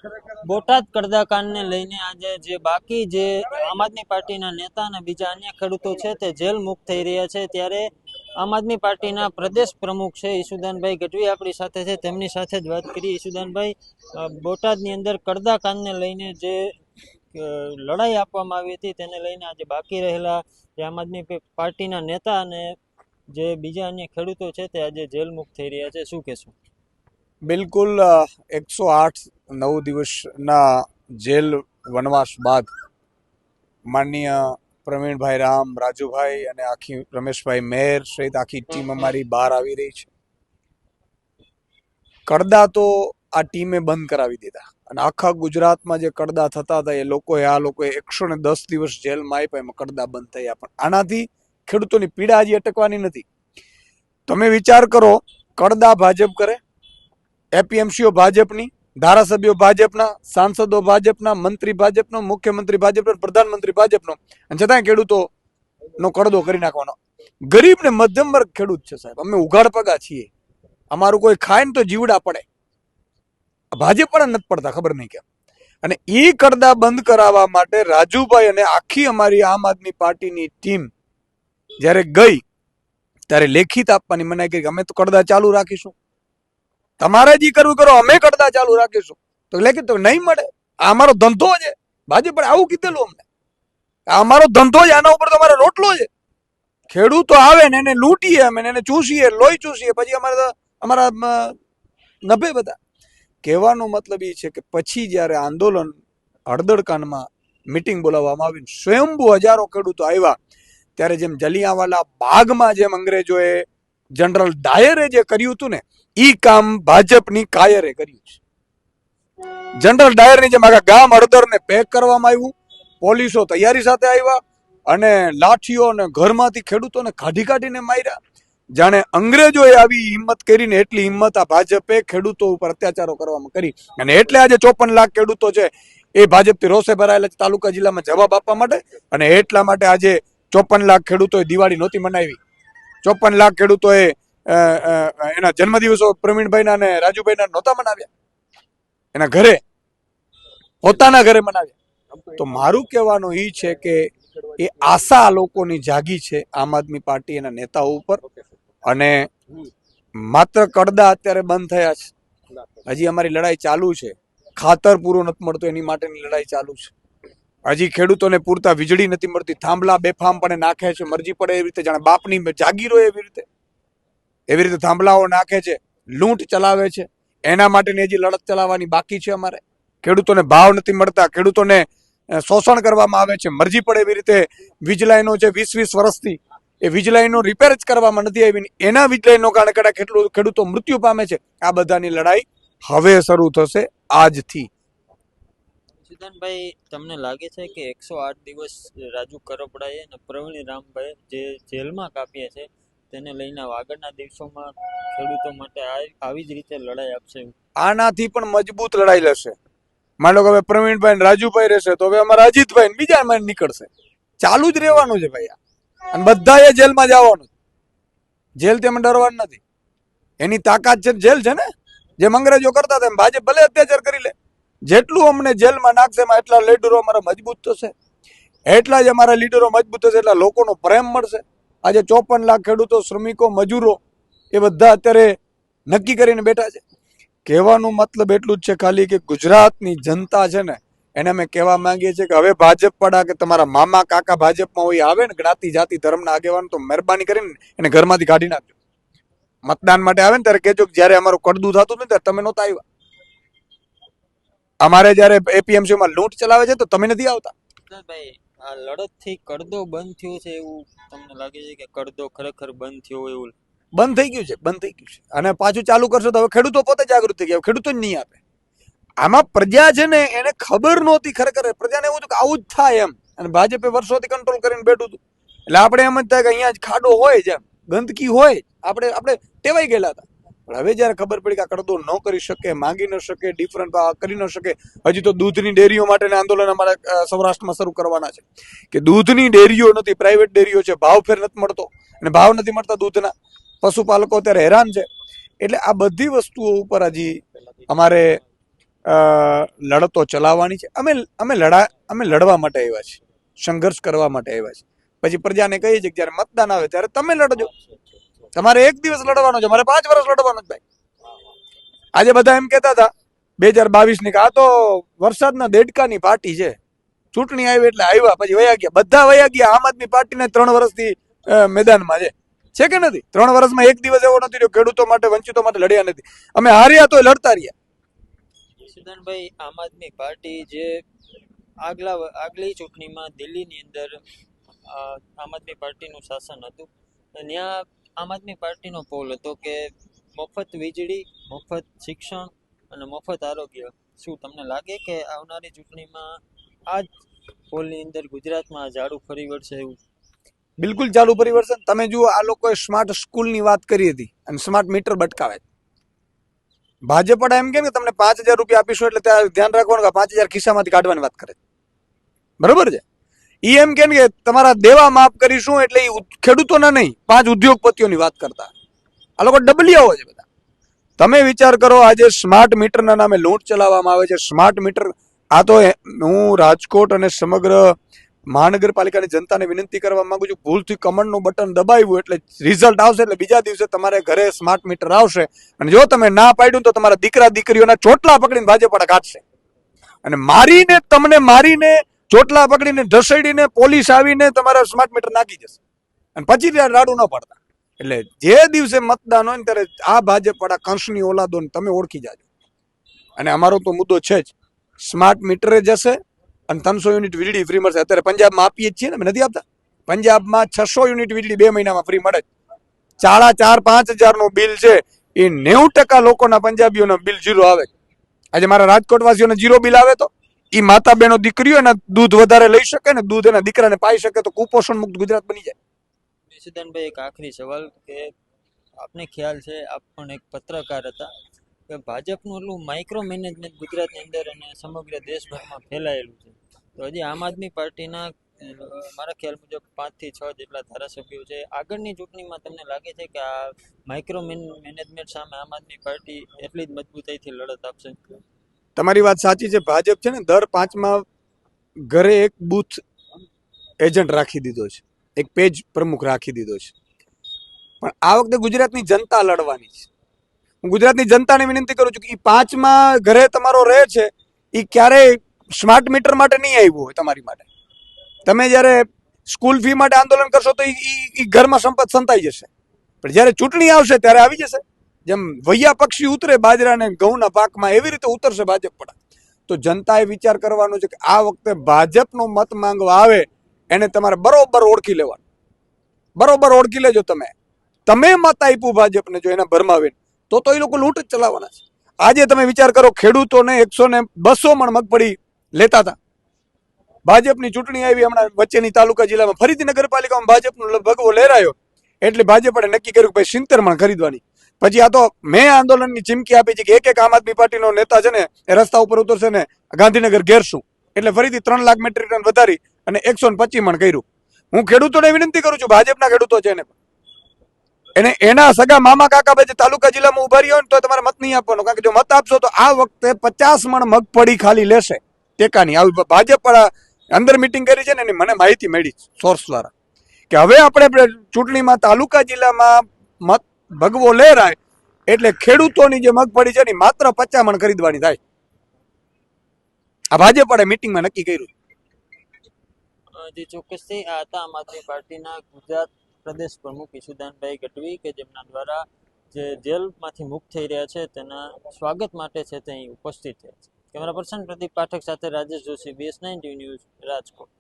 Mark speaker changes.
Speaker 1: બોટાદ કડદાકાંડને લઈને આજે જે બાકી જે આમ આદમી પાર્ટીના નેતા અને બીજા અન્ય ખેડૂતો છે તે જેલ મુક્ત થઈ રહ્યા છે, ત્યારે આમ આદમી પાર્ટીના પ્રદેશ પ્રમુખ છે ઈશુદાનભાઈ ગઢવી આપણી સાથે છે, તેમની સાથે જ વાત કરીએ. ઈશુદાનભાઈ, બોટાદની અંદર કડદાકાંડને લઈને જે લડાઈ આપવામાં આવી હતી તેને લઈને આજે બાકી રહેલા જે આમ આદમી પાર્ટીના નેતા અને જે બીજા અન્ય ખેડૂતો છે તે આજે જેલ મુક્ત થઈ રહ્યા છે, શું કહેશો?
Speaker 2: બિલકુલ 108-9 દિવસના જેલ વનવાસ બાદ માનનીય પ્રવીણભાઈ રામ, રાજુભાઈ અને આખી રમેશભાઈ મેર સહિત આખી ટીમ અમારી બહાર આવી રહી છે. કડદા તો આ ટીમે બંધ કરાવી દીધા અને આખા ગુજરાતમાં જે કડદા થતા હતા એ લોકોએ 110 દિવસ જેલમાં આપ્યા, એમાં કડદા બંધ થયા. પણ આનાથી ખેડૂતોની પીડા હજી અટકવાની નથી. તમે વિચાર કરો, કડદા ભાજપ કરે, એપીએમસીઓ ભાજપની, ધારાસભ્યો ભાજપના, સાંસદો ભાજપના, મંત્રી ભાજપનો, મુખ્યમંત્રી ભાજપનો, પ્રધાનમંત્રી ભાજપનો, અને છતાંય ખેડૂતોનો કડદો કરી નાખવાનો. ગરીબ ને મધ્યમ વર્ગ ખેડૂત છે સાહેબ, અમે ઉઘાડ પગા છીએ. અમારું કોઈ ખાય ને તો જીવડા પડે, ભાજપ પણ નથી પડતા, ખબર નહીં કેમ. અને એ કડદા બંધ કરાવવા માટે રાજુભાઈ અને આખી અમારી આમ આદમી પાર્ટીની ટીમ જ્યારે ગઈ ત્યારે લેખિત આપવાની મનાઈ કરી, અમે તો કડદા ચાલુ રાખીશું, તમારે જે કરવું કરો, અમે કડદા ચાલુ રાખીશું. તો લેખિત તો નહીં મળે. આ અમારો ધંધો છે. ભાજપ પણ આવું કીધેલું અમને, આ અમારો ધંધો છે, આના ઉપર તો અમારો રોટલો છે. ખેડૂતો આવે ને એને લૂંટીએ, અમે એને ચૂસીએ, લોહી ચૂસીએ, પછી અમારા નભે બધા. કહેવાનો મતલબ એ છે કે પછી જ્યારે આંદોલન હળદળકાંડમાં મિટિંગ બોલાવવામાં આવી, સ્વયંભૂ હજારો ખેડૂતો આવ્યા, ત્યારે જેમ જલિયાંવાલા બાગમાં જેમ અંગ્રેજોએ જનરલ ડાયરે જે કર્યું હતું ને, ઈ કામ ભાજપની કાયરે કર્યું છે. જનરલ ડાયરની જેમ આખા ગામ હળદરને પેક કરવામાં આવ્યું, પોલીસો તૈયારી સાથે આવ્યા અને લાઠીઓ અને ઘરમાંથી ખેડૂતોને કાઢીને માર્યા. જાણે અંગ્રેજોએ આવી હિંમત કરીને એટલી હિંમત આ ભાજપે ખેડૂતો ઉપર અત્યાચારો કરવામાં કરી. અને એટલે આજે 54 લાખ ખેડૂતો છે એ ભાજપથી રોષે ભરાયેલા છે તાલુકા જિલ્લામાં જવાબ આપવા માટે. અને એટલા માટે આજે 54 લાખ ખેડૂતોએ દિવાળી નહોતી મનાવી. 54 લાખ ખેડૂતોએ એના જન્મદિવસો પ્રવીણભાઈના અને રાજુભાઈના નહોતા મનાવ્યા, એના ઘરે, પોતાના ઘરે મનાવ્યા. તો મારું કહેવાનું એ છે કે એ આશા લોકોની જાગી છે આમ આદમી પાર્ટી એના નેતાઓ ઉપર. અને માત્ર કડદા અત્યારે બંધ થયા છે, હજી અમારી લડાઈ ચાલુ છે. ખાતર પૂરું નથી મળતું એની માટેની લડાઈ ચાલુ છે. હજી ખેડૂતોને પૂરતા વીજળી નથી મળતી, થાંભલા બેફામપણે નાખે છે, મરજી પડે એવી રીતે, જાણે બાપની જાગીરો એવી રીતે થાંભલાઓ નાખે છે, લૂંટ ચલાવે છે. એના માટેની હજી લડત ચલાવવાની બાકી છે અમારે. ખેડૂતોને ભાવ નથી મળતા, ખેડૂતોને શોષણ કરવામાં આવે છે, મરજી પડે એવી રીતે. વીજ લાઈનો છે 20 વર્ષથી, એ વીજ લાઈનો રિપેર જ કરવામાં નથી આવી, એના વીજ લાઈનો કારણે કદાચ ખેડૂતો મૃત્યુ પામે છે. આ બધાની લડાઈ હવે શરૂ થશે આજથી.
Speaker 1: સુદાનભાઈ, તમને લાગે છે કે 108 દિવસ રાજુ કરપડાએ અને પ્રવીણ રામભાઈ જે જેલમાં કાપ્યા છે તેને લઈને આગળના દિવસોમાં ખેડૂતો માટે આવી જ રીતે લડાઈ આપશે?
Speaker 2: આનાથી પણ મજબૂત લડાઈ લડશે. માનો કે હવે પ્રવીણભાઈ ને રાજુભાઈ રહેશે તો હવે અમારા અજીતભાઈ ને બીજા માં નીકળશે. ચાલુ જ રહેવાનું છે ભાઈ. અને બધાએ જેલમાં જવાનું. જેલ તેમ ડરવાનું નથી. એની તાકાત છે, જેલ છે ને. જેમ અંગ્રેજો કરતા હતા એમ ભાજપ ભલે અત્યાચાર કરી લે, જેટલું અમને જેલમાં નાખશે એમાં એટલા લીડરો અમારા મજબૂત થશે, એટલા જ અમારા લીડરો મજબૂત થશે, એટલા લોકોનો પ્રેમ મળશે. આજે 54 લાખ ખેડૂતો, શ્રમિકો, મજૂરો એ બધા અત્યારે નક્કી કરીને બેઠા છે. કહેવાનું મતલબ એટલું જ છે ખાલી કે ગુજરાતની જનતા છે ને, એને અમે કહેવા માંગીએ છીએ કે હવે ભાજપ પડા કે તમારા મામા કાકા ભાજપમાં હોય આવે ને જ્ઞાતિ જાતિ ધર્મના આગેવાન, તો મહેરબાની કરીને એને ઘરમાંથી કાઢી નાખજો. મતદાન માટે આવે ને ત્યારે કહેજો કે જ્યારે અમારું કડદું થતું ને ત્યારે તમે નહોતા આવ્યા. અમારે જયારે એપીએમસીમાં લૂંટ ચલાવે છે તો તમે નથી આવતા.
Speaker 1: ભાઈ, આ લડતથી કડદો બંધ થયો છે એવું તમને લાગે છે કે કડદો ખરેખર બંધ થયો હોય એવું?
Speaker 2: બંધ થઈ ગયું છે. અને પાછું ચાલુ કરશો તો હવે ખેડૂતો પોતે જાગૃત થઈ ગયા, ખેડૂતો જ નહીં આપે. આમાં પ્રજા છે ને એને ખબર નહોતી, ખરેખર પ્રજાને એવું હતું કે આવું જ થાય એમ. અને ભાજપે વર્ષોથી કંટ્રોલ કરીને બેઠું હતું. એટલે આપણે એમ જ થાય કે અહીંયા જ ખાડો હોય, જેમ ગંદકી હોય, આપણે ટેવાઈ ગયેલા હતા. પણ હવે જયારે ખબર પડી કે આ કડદો ન કરી શકે, માંગી ન શકે, ડિફરન્ટ કરી ન શકે. હજી તો દૂધની ડેરીઓ માટેના આંદોલન અમારે સૌરાષ્ટ્રમાં શરૂ કરવાના છે કે દૂધની ડેરીઓ નથી, પ્રાઇવેટ ડેરીઓ છે, ભાવ ફેર નથી મળતો અને ભાવ નથી મળતા દૂધના, પશુપાલકો અત્યારે હેરાન છે. એટલે આ બધી વસ્તુઓ ઉપર હજી અમારે લડતો ચલાવવાની છે. અમે લડવા માટે આવ્યા છીએ, સંઘર્ષ કરવા માટે આવ્યા છીએ. પછી પ્રજાને કહીએ છીએ કે જ્યારે મતદાન આવે ત્યારે તમે લડજો. તમારે એક દિવસ લડવાનો છે, મારે 5 વર્ષ લડવાનો છે ભાઈ. આજે બધા એમ કહેતા હતા 2022 ની કે આ તો વરસાદના દેડકાની પાર્ટી છે, ચૂંટણી આવી એટલે આવ્યા પછી વયા ગયા. બધા વયા ગયા. આમ આદમી પાર્ટીને 3 વર્ષથી મેદાનમાં છે કે નથી? 3 વર્ષમાં એક દિવસ એવો નથી રહ્યો ખેડૂતો માટે, વંચિતો માટે લડ્યા નથી. અમે હાર્યા તો લડતા રહ્યા.
Speaker 1: ઈશુદાનભાઈ, આમ આદમી પાર્ટી જે આગલી ચૂંટણીમાં દિલ્હીની અંદર આમ આદમી પાર્ટીનું શાસન હતું, ત્યાં આમ આદમી પાર્ટીનો પોલ હતો કે મફત વીજળી, મફત શિક્ષણ અને મફત આરોગ્ય. શું તમને લાગે કે આવનારી ચૂંટણીમાં આ જ પોલની અંદર ગુજરાતમાં ઝાડુ ફરી વળશે એવું?
Speaker 2: બિલકુલ ચાલુ પરિવર્તન. તમે જુઓ, આ લોકોએ સ્માર્ટ સ્કૂલની વાત કરી હતી અને સ્માર્ટ મીટર બટકાવે. ભાજપ વાળા એમ કે તમને 5,000 રૂપિયા આપીશું એટલે ત્યાં ધ્યાન રાખવાનું કે 5,000 ખિસ્સામાંથી કાઢવાની વાત કરે. બરોબર છે? ઈ એમ કે તમારા દેવા માફ કરીશું એટલે એ ખેડૂતોના નહીં, 5 ઉદ્યોગપતિઓની વાત કરતા. આ લોકો ડબલિયાઓ છે બધા. તમે વિચાર કરો, આજે સ્માર્ટ મીટરના નામે લૂંટ ચલાવવામાં આવે છે. સ્માર્ટ મીટર, આ તો હું રાજકોટ અને સમગ્ર મહાનગરપાલિકાની જનતાને વિનંતી કરવા માંગુ છું, ભૂલથી કમળનું બટન દબાવ્યું એટલે રિઝલ્ટ આવશે એટલે બીજા દિવસે તમારે ઘરે સ્માર્ટ મીટર આવશે. અને જો તમે ના પાડ્યું તો તમારા દીકરા દીકરીઓના ચોટલા પકડીને ભાજપ કાઢશે અને તમને મારીને ચોટલા પકડીને ઢસડીને પોલીસ આવીને તમારા સ્માર્ટ મીટર નાખી જશે અને પછી રાડું ન પડતા. એટલે જે દિવસે મતદાન હોય ને ત્યારે આ ભાજપ વાળા કંસની ઓલાદોને તમે ઓળખી જાજો. અને અમારો તો મુદ્દો છે જ, સ્માર્ટ મીટરે જશે અને 300 યુનિટ વીજળી ફ્રી મળશે. અત્યારે પંજાબમાં આપીએ જ છીએ ને, અમે નથી આપતા? પંજાબમાં 600 યુનિટ વીજળી 2 મહિનામાં ફ્રી મળે. 4,5 હજારનું બિલ છે, એ 90% લોકોના પંજાબીઓના બિલ ઝીરો આવે. આજે મારા રાજકોટ વાસીઓને ઝીરો બિલ આવે તો એ માતા બહેનો દીકરીઓ એના દૂધ વધારે લઈ શકે ને, દૂધ એના દીકરાને પાઈ શકે તો કુપોષણ મુક્ત ગુજરાત બની જાય.
Speaker 1: ઈશુદાનભાઈ, એક આખરી સવાલ કે આપને ખ્યાલ છે, આપ પણ એક પત્રકાર હતા, કે ભાજપનું એટલું માઇક્રો મેનેજમેન્ટ ગુજરાતની અંદર અને સમગ્ર દેશભરમાં ફેલાયેલું છે. તો હજી આમ આદમી પાર્ટીના મારા ખ્યાલ મુજબ 5 થી 6 જેટલા ધારાસભ્યો છે. આગળની ચૂંટણીમાં તમને લાગે છે કે આ માઇક્રો મેનેજમેન્ટ સામે આમ આદમી પાર્ટી એટલી જ મજબૂતાઈથી લડત આપશે?
Speaker 2: તમારી વાત સાચી છે. ભાજપ છે ને દર 5મા ઘરે એક બૂથ એજન્ટ રાખી દીધો છે, એક પેજ પ્રમુખ રાખી દીધો છે. પણ આ વખતે ગુજરાતની જનતા લડવાની છે. હું ગુજરાતની જનતાને વિનંતી કરું છું કે 5મા ઘરે તમારો રહે છે, એ ક્યારેય સ્માર્ટ મીટર માટે નહીં આવ્યો હોય તમારી માટે. તમે જ્યારે સ્કૂલ ફી માટે આંદોલન કરશો તો એ ઘરમાં સંપત સંતાઈ જશે, પણ જ્યારે ચૂંટણી આવશે ત્યારે આવી જશે. જેમ વૈયા પક્ષી ઉતરે બાજરા ને ઘઉંના પાકમાં, એવી રીતે ઉતરશે ભાજપ પર. તો જનતાએ વિચાર કરવાનો છે કે આ વખતે ભાજપનો મત માંગવા આવે એને તમારે બરોબર ઓળખી લેવાનું. બરોબર ઓળખી લેજો. તમે મત આપ્યું ભાજપને જો એના ભરમાવીને, તો એ લોકો લૂંટ જ ચલાવવાના છે. આજે તમે વિચાર કરો, ખેડૂતોને 100-200 મણ મગફળી લેતા હતા. ભાજપની ચૂંટણી આવી હમણાં વચ્ચેની તાલુકા જિલ્લામાં, ફરીથી નગરપાલિકામાં ભાજપનો ભગવો લહેરાયો એટલે ભાજપે નક્કી કર્યું કે ભાઈ 70 મણ ખરીદવાની. પછી આ તો મેં આંદોલનની ચીમકી આપી છે કે એક આમ આદમી પાર્ટીનો નેતા છે ને એ રસ્તા ઉપર ઉતરશે ને ગાંધીનગર ઘેરશું એટલે ફરીથી 3 લાખ મેટ્રિક ટન વધારી અને 125 મણ કર્યું. હું ખેડૂતોને વિનંતી કરું છું, ભાજપના ખેડૂતો છે એને એના સગા મામા કાકા ભાઈ તાલુકા જિલ્લામાં ઉભા રહ્યા હોય ને તો તમારે મત નહીં આપવાનો, કારણ કે જો મત આપશો તો આ વખતે 50 મણ મગફળી ખાલી લેશે ટેકાની. આવી ભાજપ વાળા અંદર મિટિંગ કરી છે ને એની મને માહિતી મળી સોર્સ દ્વારા કે હવે આપણે ચૂંટણીમાં તાલુકા જિલ્લામાં મત ભગવો લહેરાય એટલે ખેડૂતોની જે મગફળી છે ને માત્ર 50 મણ ખરીદવાની થાય. આ ભાજપ વાળા મિટિંગમાં નક્કી કર્યું.
Speaker 1: જે ચોક્કસથી આ હતા આમ આદમી પાર્ટીના ગુજરાત પ્રદેશ પ્રમુખ ઈશુદાનભાઈ ગઢવી, કે જેમના દ્વારા જે જેલમાંથી મુક્ત થઈ રહ્યા છે તેના સ્વાગત માટે છે તે અહીં ઉપસ્થિત થયા છે. કેમેરા પર્સન પ્રદીપ પાઠક સાથે રાજેશ જોશી, BS9 ન્યૂઝ, રાજકોટ.